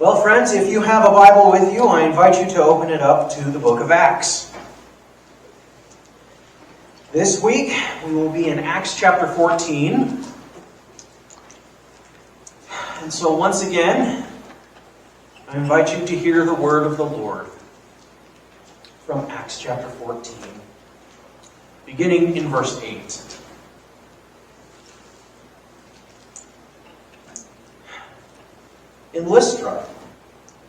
Well, friends, if you have a Bible with you, I invite you to open it up to the book of Acts. This week, we will be in Acts chapter 14. And so once again, I invite you to hear the word of the Lord from Acts chapter 14, beginning in verse 8. In Lystra,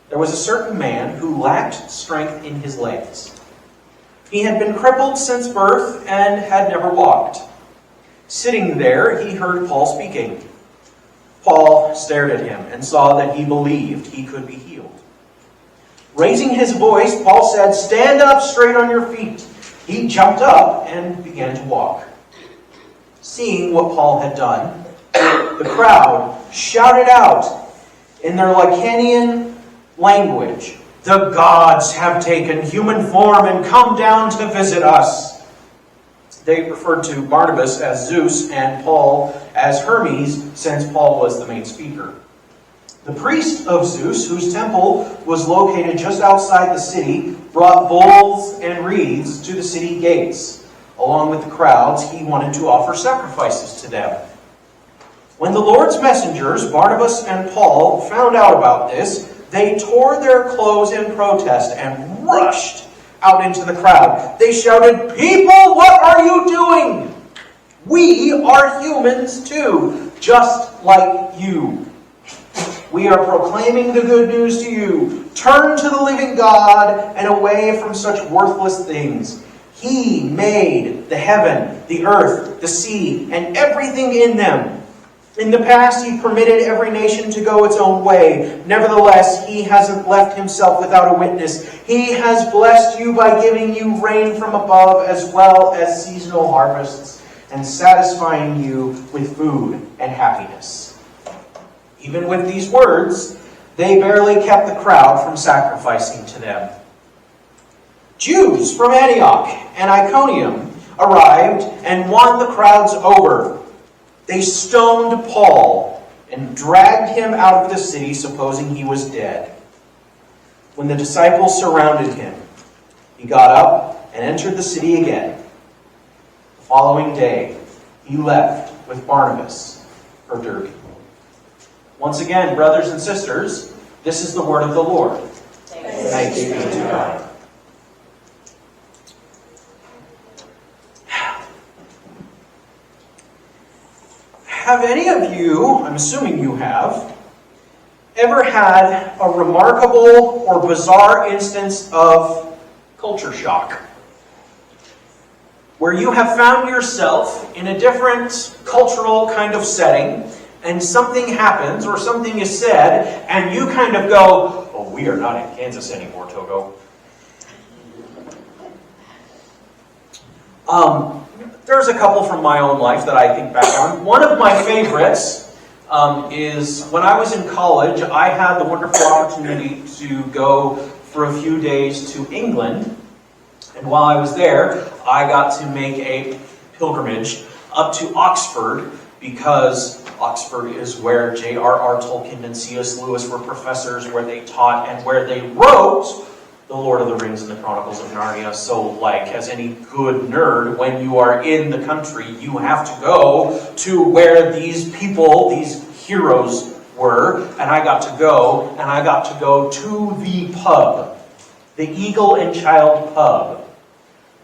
there was a certain man who lacked strength in his legs. He had been crippled since birth and had never walked. Sitting there, he heard Paul speaking. Paul stared at him and saw that he believed he could be healed. Raising his voice, Paul said, "Stand up straight on your feet." He jumped up and began to walk. Seeing what Paul had done, the crowd shouted out in their Lycaonian language, "The gods have taken human form and come down to visit us." They referred to Barnabas as Zeus and Paul as Hermes, since Paul was the main speaker. The priest of Zeus, whose temple was located just outside the city, brought bulls and wreaths to the city gates. Along with the crowds, he wanted to offer sacrifices to them. When the Lord's messengers, Barnabas and Paul, found out about this, they tore their clothes in protest and rushed out into the crowd. They shouted, "People, what are you doing? We are humans too, just like you. We are proclaiming the good news to you. Turn to the living God and away from such worthless things. He made the heaven, the earth, the sea, and everything in them. In the past, he permitted every nation to go its own way. Nevertheless, he hasn't left himself without a witness. He has blessed you by giving you rain from above as well as seasonal harvests and satisfying you with food and happiness." Even with these words, they barely kept the crowd from sacrificing to them. Jews from Antioch and Iconium arrived and won the crowds over. They stoned Paul and dragged him out of the city, supposing he was dead. When the disciples surrounded him, he got up and entered the city again. The following day, he left with Barnabas for Derbe. Once again, brothers and sisters, this is the word of the Lord. Thanks be to God. Have any of you, I'm assuming you have, ever had a remarkable or bizarre instance of culture shock? Where you have found yourself in a different cultural kind of setting, and something happens or something is said, and you kind of go, "Oh, we are not in Kansas anymore, Togo." There's a couple from my own life that I think back on. One of my favorites is when I was in college, I had the wonderful opportunity to go for a few days to England. And while I was there, I got to make a pilgrimage up to Oxford, because Oxford is where J.R.R. Tolkien and C.S. Lewis were professors, where they taught and where they wrote The Lord of the Rings and the Chronicles of Narnia. So, as any good nerd, when you are in the country, you have to go to where these people, these heroes were. And I got to go to the pub, the Eagle and Child pub,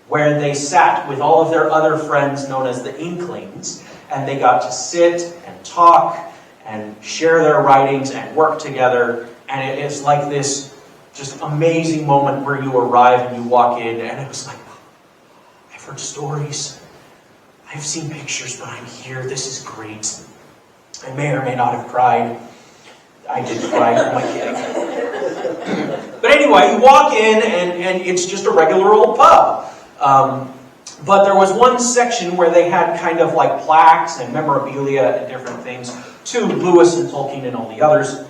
where they sat with all of their other friends known as the Inklings, and they got to sit and talk and share their writings and work together. And it is like this just amazing moment where you arrive and you walk in, and it was like, I've heard stories, I've seen pictures, but I'm here. This is great. I may or may not have cried. I did cry. Who am I kidding? But anyway, you walk in, and it's just a regular old pub. But there was one section where they had kind of like plaques and memorabilia and different things to Lewis and Tolkien and all the others.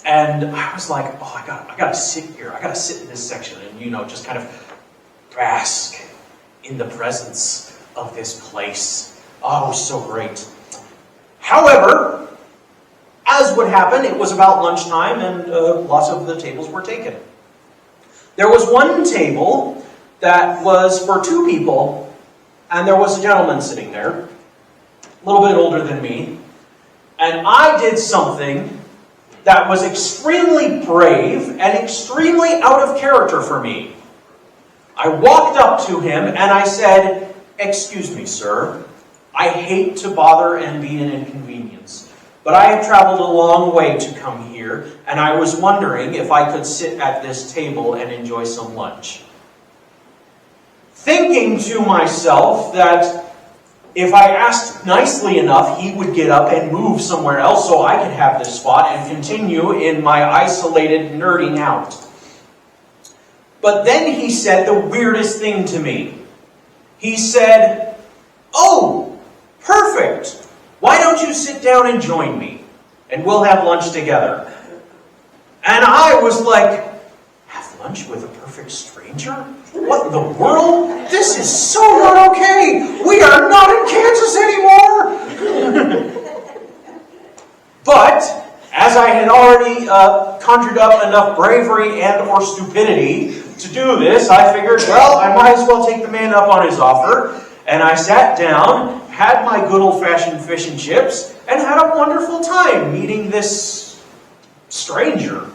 And I was like, oh, I gotta sit here. I gotta sit in this section and, just kind of bask in the presence of this place. Oh, it was so great. However, as would happen, it was about lunchtime and lots of the tables were taken. There was one table that was for 2 people, and there was a gentleman sitting there, a little bit older than me, and I did something that was extremely brave and extremely out of character for me. I walked up to him and I said, "Excuse me, sir. I hate to bother and be an inconvenience, but I have traveled a long way to come here, and I was wondering if I could sit at this table and enjoy some lunch." Thinking to myself that if I asked nicely enough, he would get up and move somewhere else so I could have this spot and continue in my isolated nerding out. But then he said the weirdest thing to me. He said, "Oh, perfect. Why don't you sit down and join me? And we'll have lunch together." And I was like, have lunch with a perfect stranger? What in the world? This is so not okay. We are not in Kansas anymore. But as I had already conjured up enough bravery and or stupidity to do this, I figured, well, I might as well take the man up on his offer. And I sat down, had my good old-fashioned fish and chips, and had a wonderful time meeting this stranger.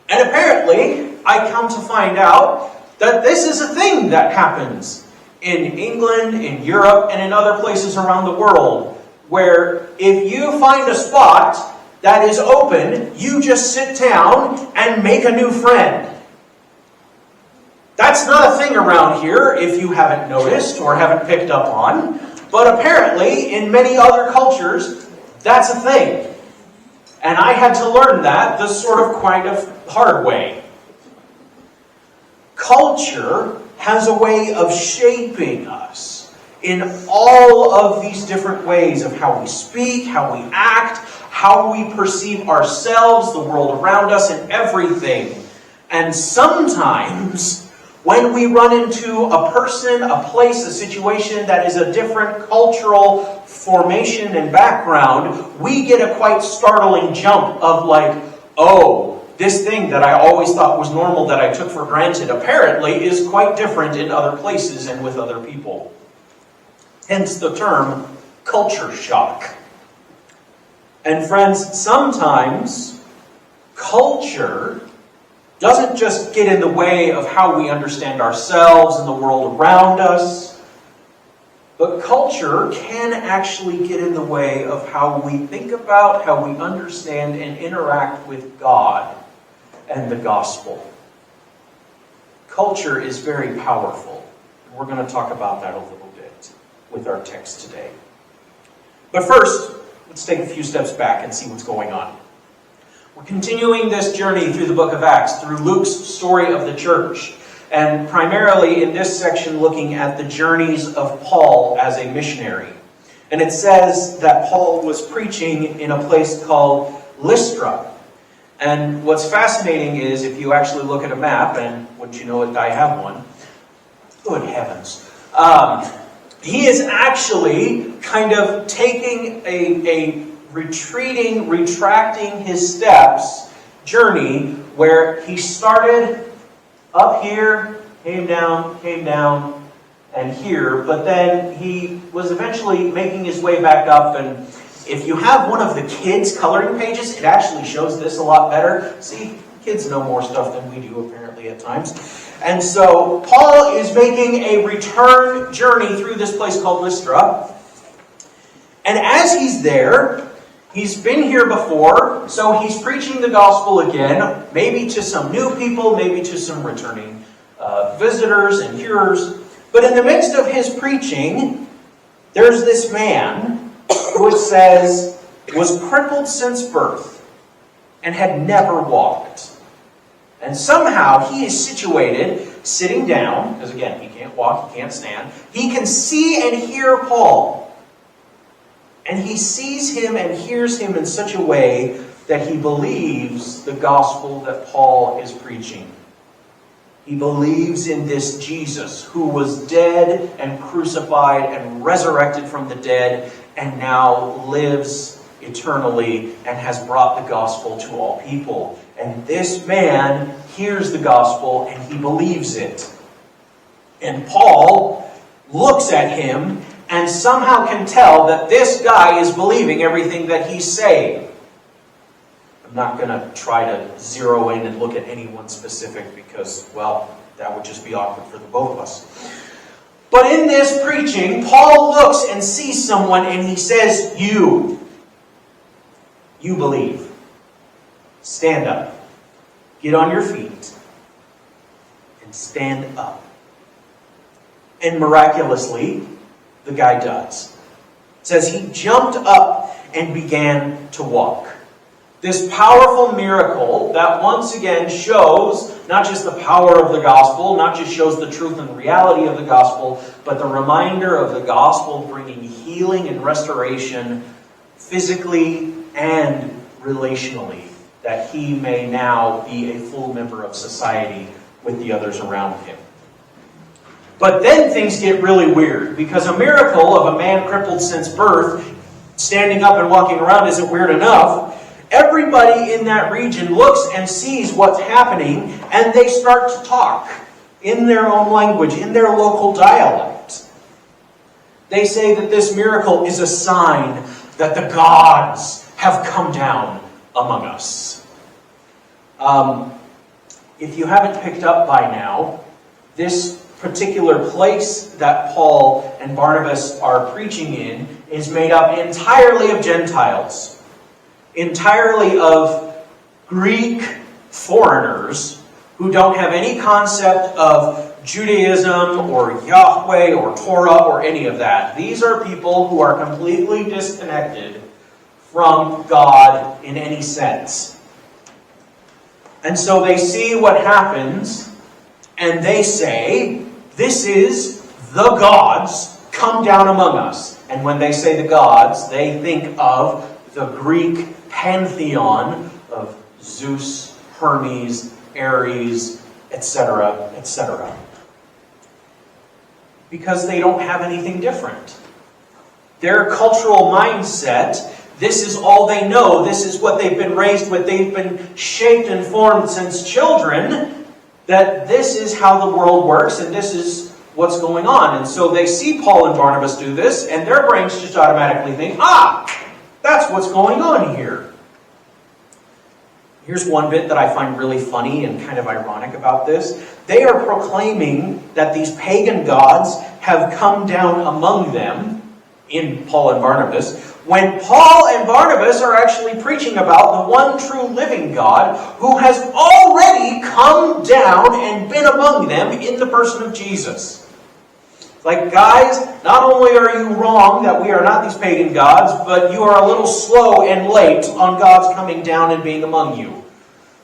And apparently, I come to find out that this is a thing that happens in England, in Europe, and in other places around the world, where if you find a spot that is open, you just sit down and make a new friend. That's not a thing around here, if you haven't noticed or haven't picked up on. But apparently, in many other cultures, that's a thing. And I had to learn that the sort of quite of hard way. Culture has a way of shaping us in all of these different ways of how we speak, how we act, how we perceive ourselves, the world around us, and everything. And sometimes, when we run into a person, a place, a situation that is a different cultural formation and background, we get a quite startling jump of like, oh, this thing that I always thought was normal that I took for granted apparently is quite different in other places and with other people. Hence the term culture shock. And friends, sometimes culture doesn't just get in the way of how we understand ourselves and the world around us, but culture can actually get in the way of how we think about, how we understand and interact with God and the gospel. Culture is very powerful. We're going to talk about that a little bit with our text today. But first, let's take a few steps back and see what's going on. We're continuing this journey through the book of Acts, through Luke's story of the church, and primarily in this section looking at the journeys of Paul as a missionary. And it says that Paul was preaching in a place called Lystra. And what's fascinating is if you actually look at a map, and wouldn't you know it, I have one. Good heavens. He is actually kind of taking a retracting his steps journey where he started up here, came down, and here, but then he was eventually making his way back up. And if you have one of the kids' coloring pages, it actually shows this a lot better. See, kids know more stuff than we do apparently at times. And so Paul is making a return journey through this place called Lystra. And as he's there, he's been here before, so he's preaching the gospel again, maybe to some new people, maybe to some returning visitors and hearers. But in the midst of his preaching, there's this man who it says was crippled since birth and had never walked. And somehow he is situated, sitting down, because again, he can't walk, he can't stand. He can see and hear Paul. And he sees him and hears him in such a way that he believes the gospel that Paul is preaching. He believes in this Jesus who was dead and crucified and resurrected from the dead and now lives eternally and has brought the gospel to all people. And this man hears the gospel and he believes it. And Paul looks at him and somehow can tell that this guy is believing everything that he's saying. I'm not going to try to zero in and look at any one specific because, well, that would just be awkward for the both of us. But in this preaching, Paul looks and sees someone and he says, You believe. Stand up. Get on your feet. And stand up. And miraculously, the guy does. It says he jumped up and began to walk. This powerful miracle that once again shows not just the power of the gospel, not just shows the truth and reality of the gospel, but the reminder of the gospel bringing healing and restoration physically and relationally, that he may now be a full member of society with the others around him. But then things get really weird, because a miracle of a man crippled since birth, standing up and walking around isn't weird enough. Everybody in that region looks and sees what's happening, and they start to talk in their own language, in their local dialect. They say that this miracle is a sign that the gods have come down among us. If you haven't picked up by now, this particular place that Paul and Barnabas are preaching in is made up entirely of Gentiles. Entirely of Greek foreigners who don't have any concept of Judaism or Yahweh or Torah or any of that. These are people who are completely disconnected from God in any sense. And so they see what happens and they say, this is the gods come down among us. And when they say the gods, they think of the Greek pantheon of Zeus, Hermes, Ares, etc., etc. Because they don't have anything different. Their cultural mindset, this is all they know, this is what they've been raised with, they've been shaped and formed since children, that this is how the world works and this is what's going on. And so they see Paul and Barnabas do this, and their brains just automatically think, that's what's going on here. Here's one bit that I find really funny and kind of ironic about this. They are proclaiming that these pagan gods have come down among them in Paul and Barnabas, when Paul and Barnabas are actually preaching about the one true living God who has already come down and been among them in the person of Jesus. Like, guys, not only are you wrong that we are not these pagan gods, but you are a little slow and late on God's coming down and being among you.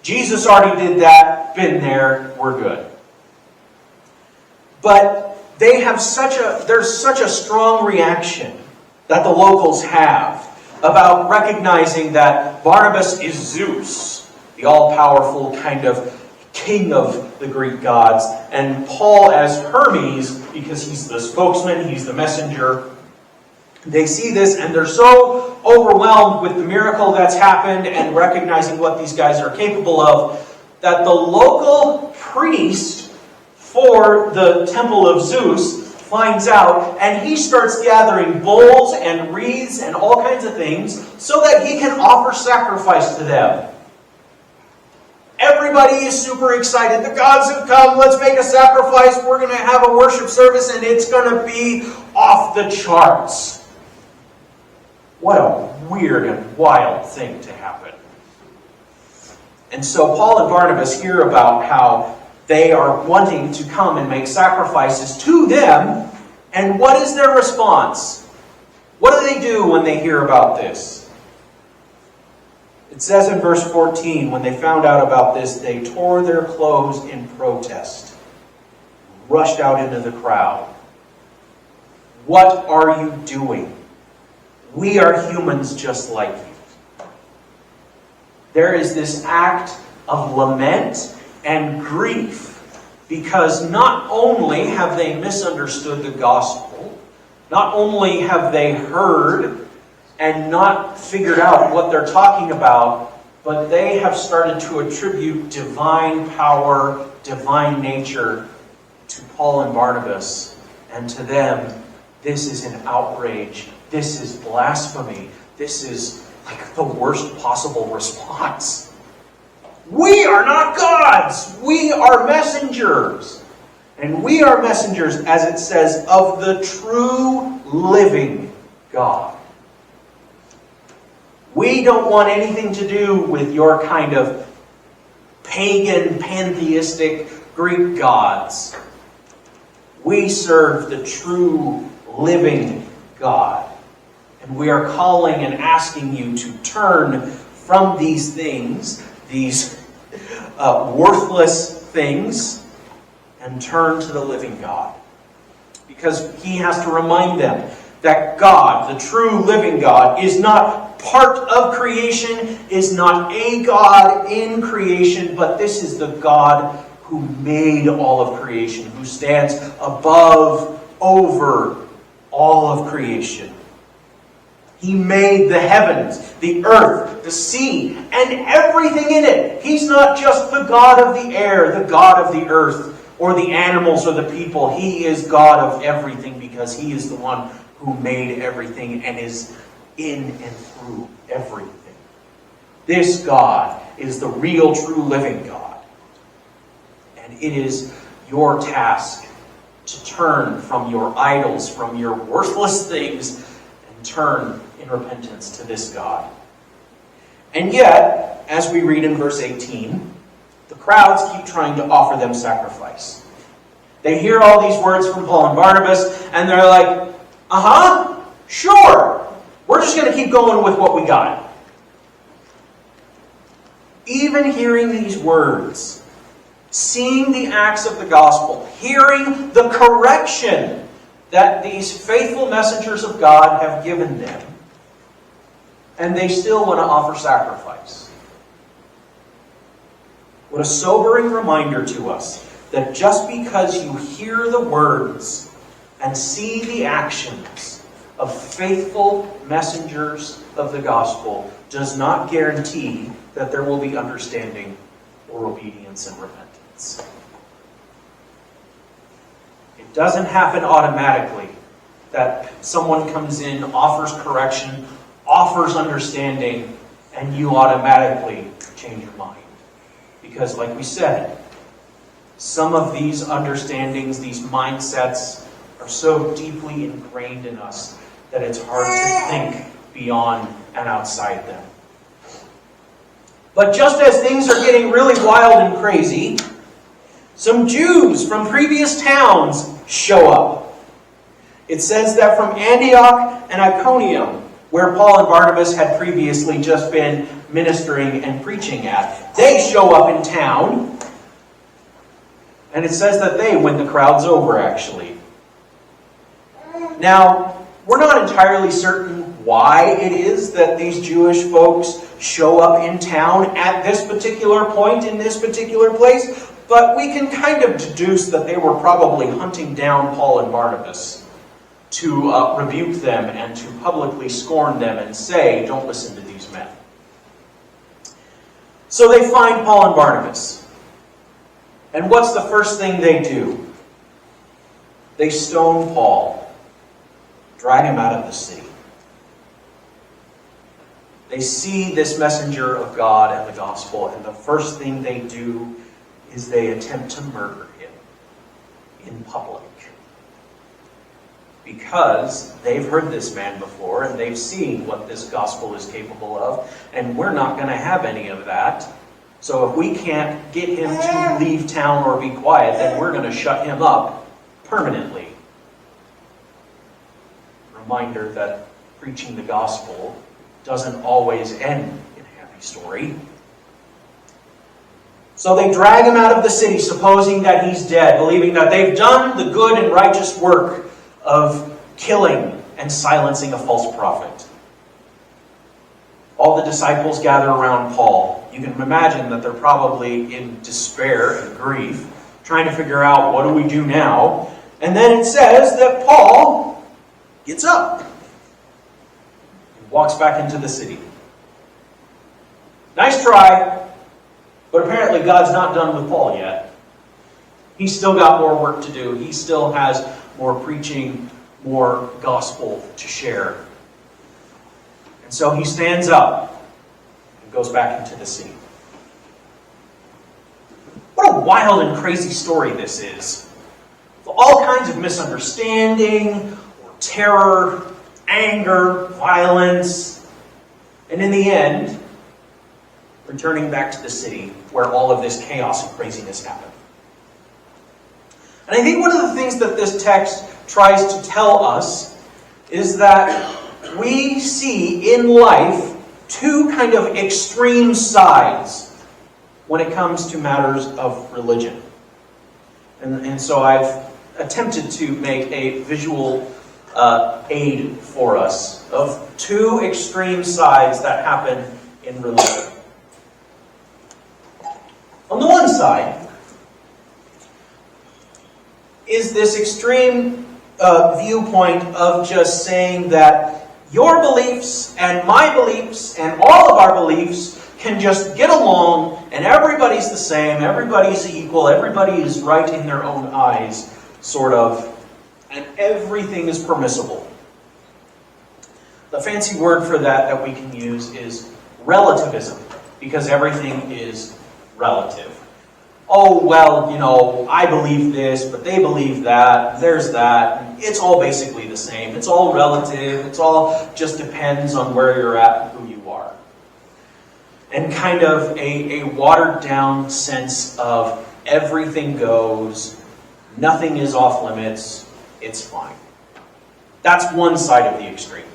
Jesus already did that, been there, we're good. But there's such a strong reaction that the locals have about recognizing that Barnabas is Zeus, the all-powerful kind of king of the Greek gods, and Paul as Hermes, because he's the spokesman, he's the messenger. They see this and they're so overwhelmed with the miracle that's happened and recognizing what these guys are capable of, that the local priest for the temple of Zeus finds out, and he starts gathering bowls and wreaths and all kinds of things so that he can offer sacrifice to them. Everybody is super excited. The gods have come. Let's make a sacrifice. We're going to have a worship service and it's going to be off the charts. What a weird and wild thing to happen. And so Paul and Barnabas hear about how they are wanting to come and make sacrifices to them. And what is their response? What do they do when they hear about this? It says in verse 14, when they found out about this, they tore their clothes in protest, rushed out into the crowd. What are you doing? We are humans just like you. There is this act of lament and grief, because not only have they misunderstood the gospel, not only have they heard and not figured out what they're talking about, but they have started to attribute divine power, divine nature to Paul and Barnabas. And to them, this is an outrage. This is blasphemy. This is like the worst possible response. We are not gods. We are messengers. And we are messengers, as it says, of the true living God. We don't want anything to do with your kind of pagan, pantheistic Greek gods. We serve the true living God. And we are calling and asking you to turn from these things, these worthless things, and turn to the living God. Because he has to remind them that God, the true living God, is not part of creation, is not a God in creation, but this is the God who made all of creation, who stands above, over all of creation. He made the heavens, the earth, the sea, and everything in it. He's not just the God of the air, the God of the earth, or the animals or the people. He is God of everything because he is the one who made everything and is in and through everything. This God is the real, true, living God. And it is your task to turn from your idols, from your worthless things, and turn in repentance to this God. And yet, as we read in verse 18, the crowds keep trying to offer them sacrifice. They hear all these words from Paul and Barnabas, and they're like, sure. We're just going to keep going with what we got. Even hearing these words, seeing the acts of the gospel, hearing the correction that these faithful messengers of God have given them, and they still want to offer sacrifice. What a sobering reminder to us that just because you hear the words and see the actions of faithful messengers of the gospel does not guarantee that there will be understanding or obedience and repentance. It doesn't happen automatically that someone comes in, offers correction, offers understanding, and you automatically change your mind. Because like we said, some of these understandings, these mindsets, are so deeply ingrained in us that it's hard to think beyond and outside them. But just as things are getting really wild and crazy, some Jews from previous towns show up. It says that from Antioch and Iconium, where Paul and Barnabas had previously just been ministering and preaching at, they show up in town. And it says that they win the crowds over, actually. Now, we're not entirely certain why it is that these Jewish folks show up in town at this particular point in this particular place, but we can kind of deduce that they were probably hunting down Paul and Barnabas to rebuke them and to publicly scorn them and say, don't listen to these men. So they find Paul and Barnabas. And what's the first thing they do? They stone Paul, drag him out of the city. They see this messenger of God and the gospel, and the first thing they do is they attempt to murder him in public. Because they've heard this man before, and they've seen what this gospel is capable of, and we're not going to have any of that. So if we can't get him to leave town or be quiet, then we're going to shut him up permanently. Reminder that preaching the gospel doesn't always end in a happy story. So they drag him out of the city, supposing that he's dead, believing that they've done the good and righteous work of killing and silencing a false prophet. All the disciples gather around Paul. You can imagine that they're probably in despair and grief, trying to figure out, what do we do now? And then it says that Paul gets up and walks back into the city. Nice try, but apparently God's not done with Paul yet. He's still got more work to do. He still has more preaching, more gospel to share. And so he stands up and goes back into the city. What a wild and crazy story this is. All kinds of misunderstanding, or terror, anger, violence, and in the end, returning back to the city where all of this chaos and craziness happened. And I think one of the things that this text tries to tell us is that we see in life two kind of extreme sides when it comes to matters of religion. And so I've attempted to make a visual aid for us of two extreme sides that happen in religion. On the one side is this extreme viewpoint of just saying that your beliefs and my beliefs and all of our beliefs can just get along and everybody's the same, everybody's equal, everybody is right in their own eyes, sort of, and everything is permissible. The fancy word for that we can use is relativism, because everything is relative. Oh, well, I believe this, but they believe that, there's that, and it's all basically the same. It's all relative, it's all just depends on where you're at and who you are. And kind of a watered down sense of everything goes, nothing is off limits, it's fine. That's one side of the extreme.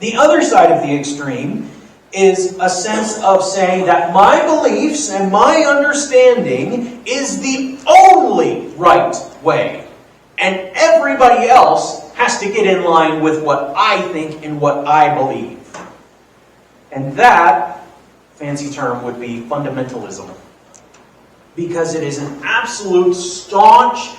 The other side of the extreme is a sense of saying that my beliefs and my understanding is the only right way. And everybody else has to get in line with what I think and what I believe. And that, fancy term, would be fundamentalism. Because it is an absolute, staunch,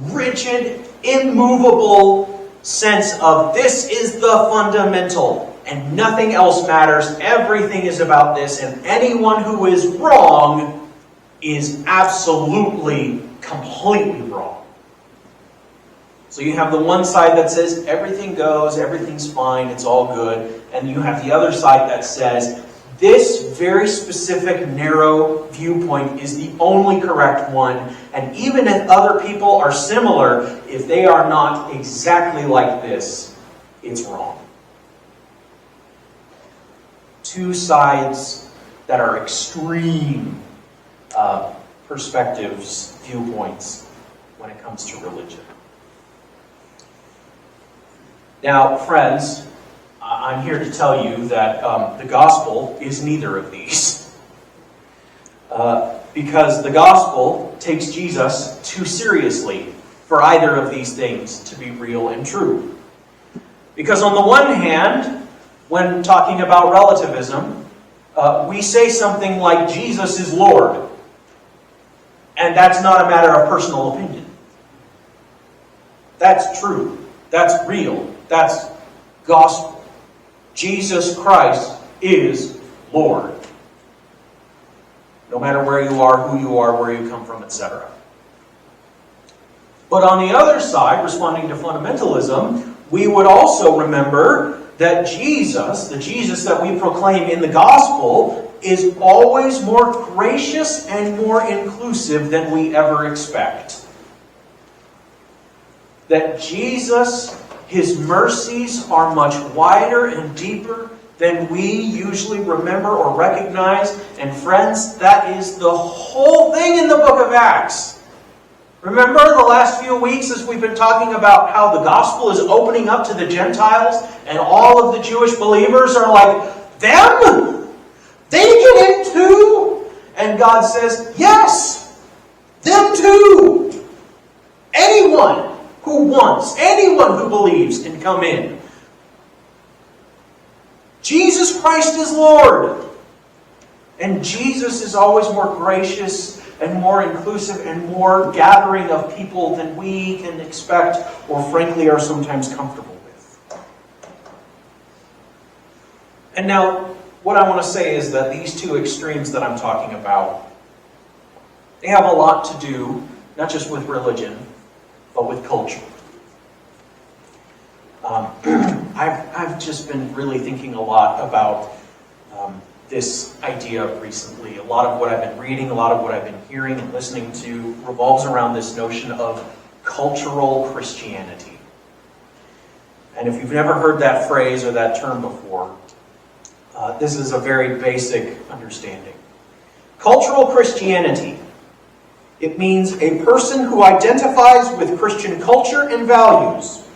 rigid, immovable sense of this is the fundamental. And nothing else matters. Everything is about this. And anyone who is wrong is absolutely, completely wrong. So you have the one side that says everything goes, everything's fine, it's all good. And you have the other side that says this very specific, narrow viewpoint is the only correct one. And even if other people are similar, if they are not exactly like this, it's wrong. Two sides that are extreme perspectives, viewpoints, when it comes to religion. Now, friends, I'm here to tell you that the gospel is neither of these. Because the gospel takes Jesus too seriously for either of these things to be real and true. Because on the one hand, when talking about relativism, we say something like Jesus is Lord. And that's not a matter of personal opinion. That's true. That's real. That's gospel. Jesus Christ is Lord. No matter where you are, who you are, where you come from, etc. But on the other side, responding to fundamentalism, we would also remember that Jesus, the Jesus that we proclaim in the gospel, is always more gracious and more inclusive than we ever expect. That Jesus, His mercies are much wider and deeper than we usually remember or recognize. And friends, that is the whole thing in the book of Acts. Remember the last few weeks as we've been talking about how the gospel is opening up to the Gentiles and all of the Jewish believers are like, them? They get in too? And God says, yes, them too. Anyone who wants, anyone who believes can come in. Jesus Christ is Lord. And Jesus is always more gracious and more inclusive and more gathering of people than we can expect or frankly are sometimes comfortable with. And now, what I want to say is that these two extremes that I'm talking about, they have a lot to do, not just with religion, but with culture. I've just been really thinking a lot about this idea recently. A lot of what I've been reading, a lot of what I've been hearing and listening to revolves around this notion of cultural Christianity. And if you've never heard that phrase or that term before, this is a very basic understanding. Cultural Christianity, it means a person who identifies with Christian culture and values,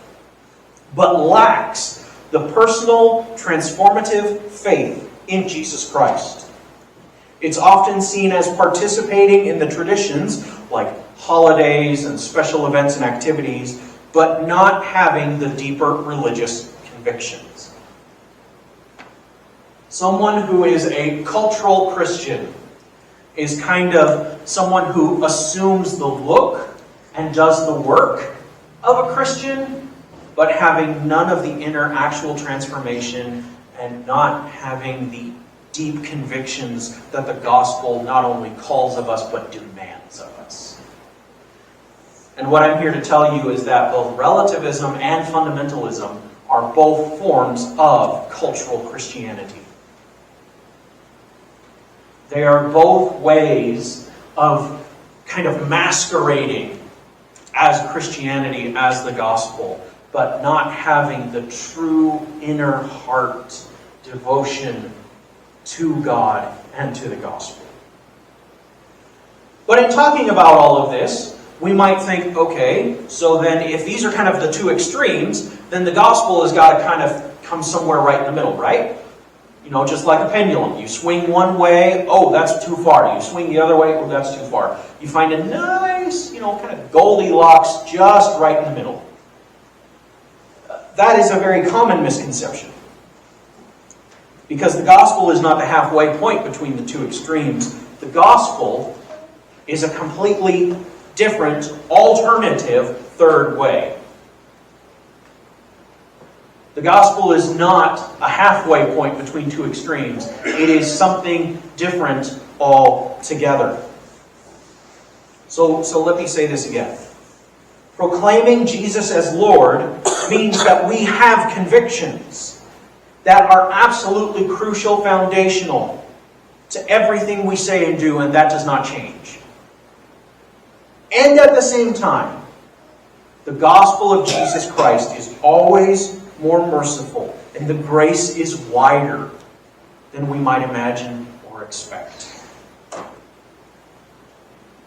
but lacks the personal, transformative faith in Jesus Christ. It's often seen as participating in the traditions, like holidays and special events and activities, but not having the deeper religious convictions. Someone who is a cultural Christian is kind of someone who assumes the look and does the work of a Christian, but having none of the inner actual transformation and not having the deep convictions that the gospel not only calls of us, but demands of us. And what I'm here to tell you is that both relativism and fundamentalism are both forms of cultural Christianity. They are both ways of kind of masquerading as Christianity, as the gospel, but not having the true inner heart devotion to God and to the gospel. But in talking about all of this, we might think, okay, so then if these are kind of the two extremes, then the gospel has got to kind of come somewhere right in the middle, right? You know, just like a pendulum. You swing one way, oh, that's too far. You swing the other way, oh, that's too far. You find a nice, kind of Goldilocks just right in the middle. That is a very common misconception. Because the gospel is not the halfway point between the two extremes. The gospel is a completely different, alternative third way. The gospel is not a halfway point between two extremes. It is something different altogether. So let me say this again. Proclaiming Jesus as Lord means that we have convictions that are absolutely crucial, foundational to everything we say and do, and that does not change. And at the same time, the gospel of Jesus Christ is always more merciful, and the grace is wider than we might imagine or expect.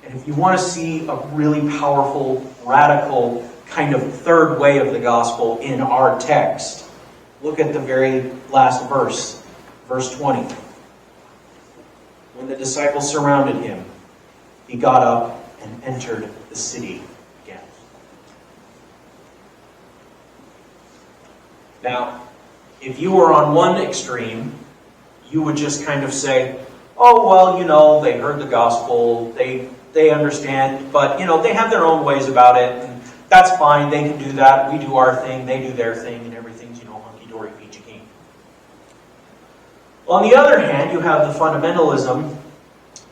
And if you want to see a really powerful, radical kind of third way of the gospel in our text, look at the very last verse, verse 20. When the disciples surrounded him, he got up and entered the city again. Now, if you were on one extreme, you would just kind of say, oh, well, they heard the gospel, they understand, but, they have their own ways about it, and that's fine, they can do that, we do our thing, they do their thing, and everything's, hunky-dory, peachy keen. On the other hand, you have the fundamentalism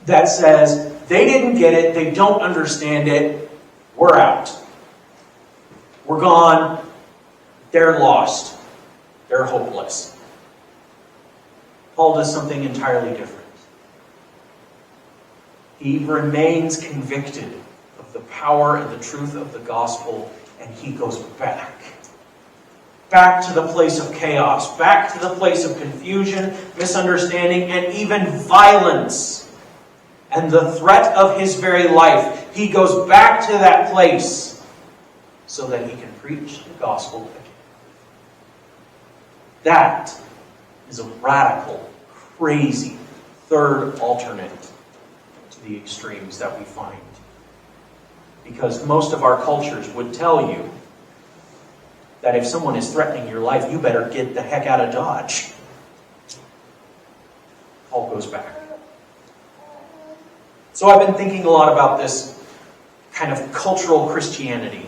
that says, they didn't get it, they don't understand it, we're out. We're gone, they're lost, they're hopeless. Paul does something entirely different. He remains convicted of the power and the truth of the gospel, and he goes back. Back to the place of chaos, back to the place of confusion, misunderstanding, and even violence. And the threat of his very life. He goes back to that place so that he can preach the gospel again. That is a radical, crazy, third alternate to the extremes that we find. Because most of our cultures would tell you that if someone is threatening your life, you better get the heck out of Dodge. Paul goes back. So I've been thinking a lot about this kind of cultural Christianity,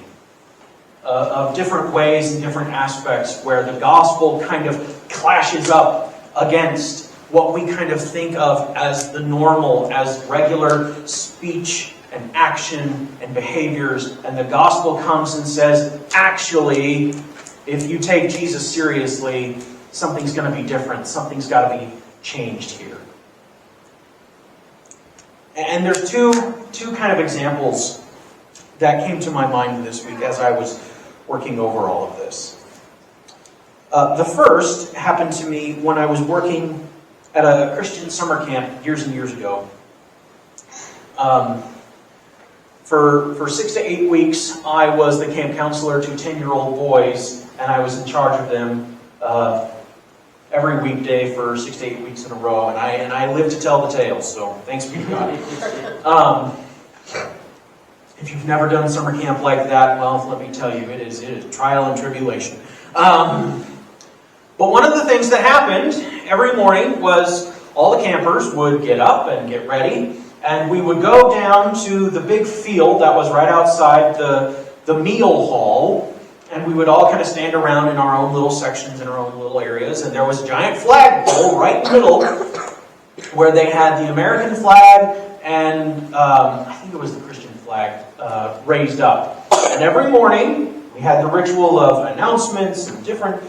of different ways and different aspects where the gospel kind of clashes up against what we kind of think of as the normal, as regular speech and action and behaviors. And the gospel comes and says, actually, if you take Jesus seriously, something's going to be different. Something's got to be changed here. And there's two kind of examples that came to my mind this week as I was working over all of this. The first happened to me when I was working at a Christian summer camp years and years ago. For 6 to 8 weeks, I was the camp counselor to 10-year-old boys, and I was in charge of them every weekday for 6 to 8 weeks in a row, and I lived to tell the tale, so thanks be to God. If you've never done summer camp like that, well, let me tell you, it is trial and tribulation. But one of the things that happened every morning was all the campers would get up and get ready, and we would go down to the big field that was right outside the meal hall, and we would all kind of stand around in our own little sections, in our own little areas, and there was a giant flagpole right in the middle where they had the American flag and I think it was the Christian flag raised up. And every morning we had the ritual of announcements and different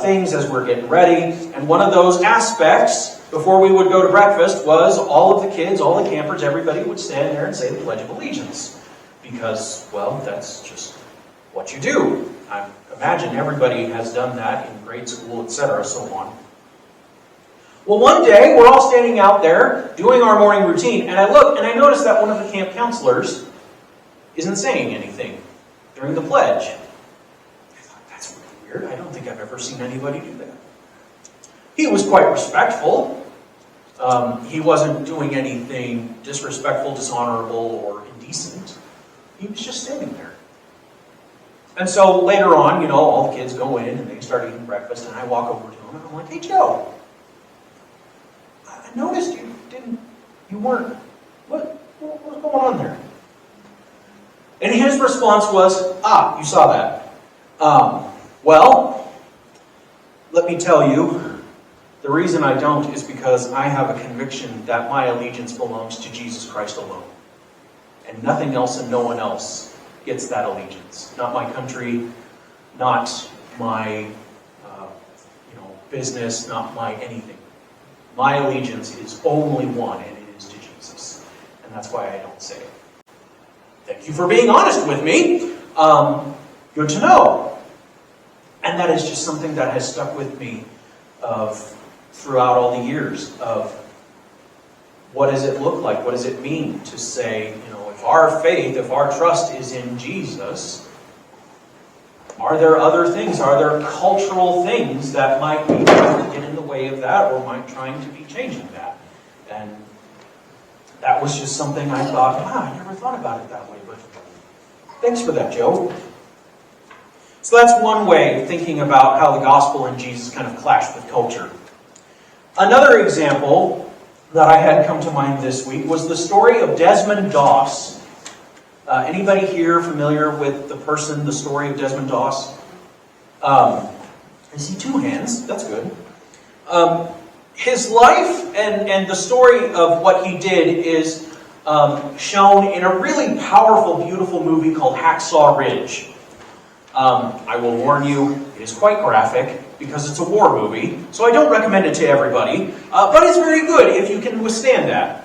things as we're getting ready. And one of those aspects before we would go to breakfast was all of the kids, all the campers, everybody would stand there and say the Pledge of Allegiance. Because, well, that's just what you do. I imagine everybody has done that in grade school, etc., so on. Well, one day, we're all standing out there doing our morning routine, and I look and I notice that one of the camp counselors isn't saying anything during the pledge. I thought, that's really weird. I don't think I've ever seen anybody do that. He was quite respectful. He wasn't doing anything disrespectful, dishonorable, or indecent. He was just standing there. And so later on, all the kids go in and they start eating breakfast, and I walk over to him and I'm like, "Hey, Joe, I noticed you weren't, what's going on there?" And his response was, "You saw that. Well, let me tell you, the reason I don't is because I have a conviction that my allegiance belongs to Jesus Christ alone. And nothing else and no one else gets that allegiance. Not my country, not my business, not my anything. My allegiance is only one, and it is to Jesus. And that's why I don't say it. Thank you for being honest with me. Good to know." And that is just something that has stuck with me throughout all the years of what does it look like? What does it mean to say, if our faith, if our trust is in Jesus, are there other things? Are there cultural things that might be trying to get in the way of that, or might trying to be changing that? And that was just something I thought, I never thought about it that way, but thanks for that, Joe. So that's one way of thinking about how the gospel and Jesus kind of clash with culture. Another example that I had come to mind this week was the story of Desmond Doss. Anybody here familiar with the story of Desmond Doss? I see two hands. That's good. His life and the story of what he did is shown in a really powerful, beautiful movie called Hacksaw Ridge. I will warn you, it is quite graphic because it's a war movie, so I don't recommend it to everybody, but it's very good if you can withstand that.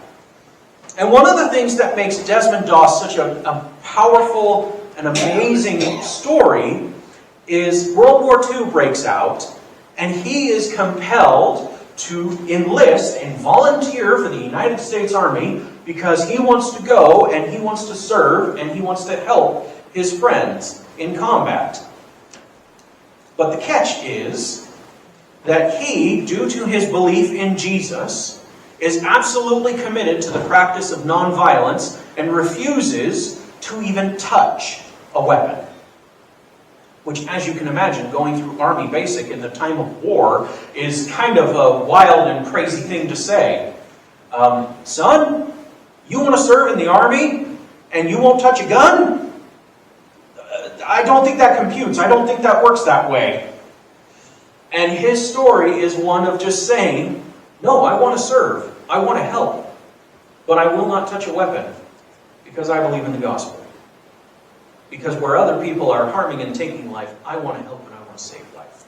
And one of the things that makes Desmond Doss such a powerful and amazing story is World War II breaks out, and he is compelled to enlist and volunteer for the United States Army because he wants to go and he wants to serve and he wants to help his friends in combat. But the catch is that he, due to his belief in Jesus, is absolutely committed to the practice of nonviolence and refuses to even touch a weapon. Which, as you can imagine, going through Army Basic in the time of war is kind of a wild and crazy thing to say. Son, you want to serve in the Army and you won't touch a gun? I don't think that computes. I don't think that works that way. And his story is one of just saying, no, I want to serve. I want to help. But I will not touch a weapon because I believe in the gospel. Because where other people are harming and taking life, I want to help and I want to save life.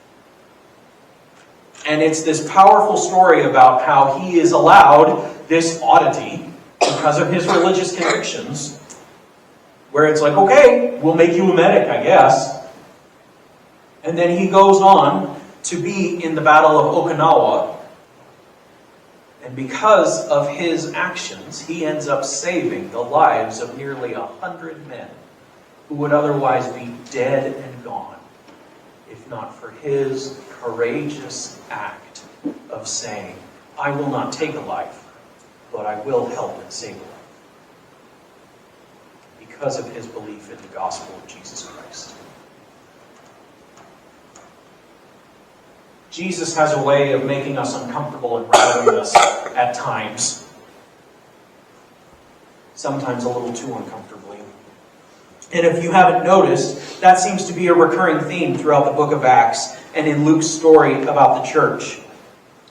And it's this powerful story about how he is allowed this oddity because of his religious convictions, where it's like, okay, we'll make you a medic, I guess. And then he goes on to be in the Battle of Okinawa. And because of his actions, he ends up saving the lives of nearly 100 men who would otherwise be dead and gone, if not for his courageous act of saying, I will not take a life, but I will help and save a life. Because of his belief in the gospel of Jesus Christ. Jesus has a way of making us uncomfortable and rattling us at times. Sometimes a little too uncomfortably. And if you haven't noticed, that seems to be a recurring theme throughout the book of Acts and in Luke's story about the church.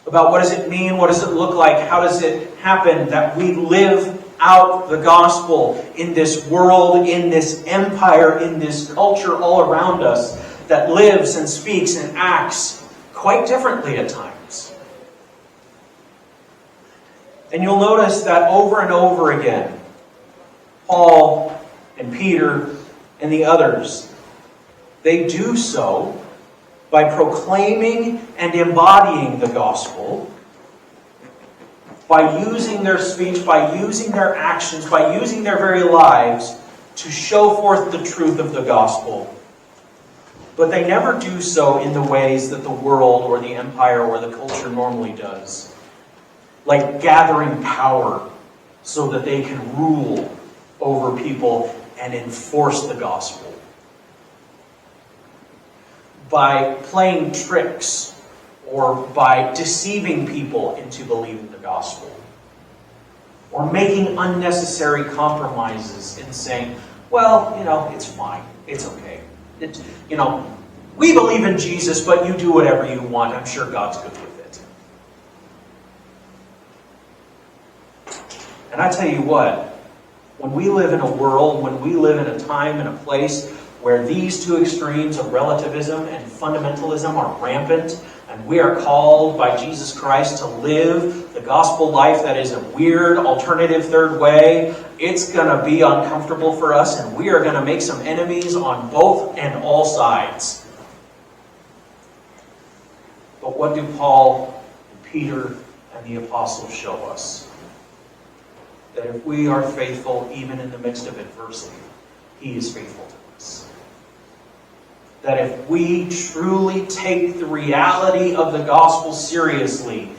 About what does it mean, what does it look like, how does it happen that we live out the gospel in this world, in this empire, in this culture all around us that lives and speaks and acts quite differently at times. And you'll notice that over and over again, Paul and Peter and the others, they do so by proclaiming and embodying the gospel, by using their speech, by using their actions, by using their very lives to show forth the truth of the gospel. But they never do so in the ways that the world or the empire or the culture normally does. Like gathering power so that they can rule over people and enforce the gospel. By playing tricks or by deceiving people into believing the gospel. Or making unnecessary compromises in saying, well, it's fine. It's okay. We believe in Jesus, but you do whatever you want. I'm sure God's good with it. And I tell you what, when we live in a world, when we live in a time and a place where these two extremes of relativism and fundamentalism are rampant, and we are called by Jesus Christ to live the gospel life that is a weird, alternative third way, it's going to be uncomfortable for us, and we are going to make some enemies on both and all sides. But what do Paul and Peter and the apostles show us? That if we are faithful, even in the midst of adversity, he is faithful to us. That if we truly take the reality of the gospel seriously,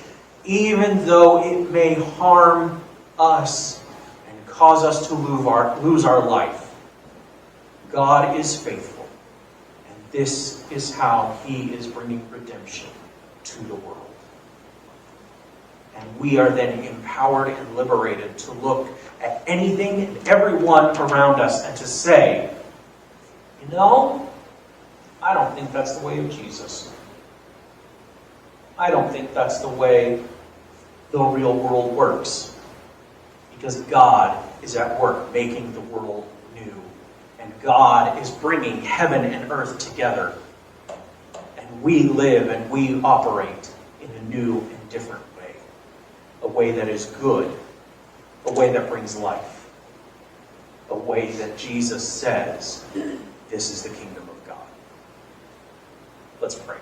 even though it may harm us and cause us to lose our life, God is faithful. And this is how he is bringing redemption to the world. And we are then empowered and liberated to look at anything and everyone around us and to say, I don't think that's the way of Jesus. I don't think that's the way the real world works. Because God is at work making the world new. And God is bringing heaven and earth together. And we live and we operate in a new and different way. A way that is good. A way that brings life. A way that Jesus says, this is the kingdom of God. Let's pray.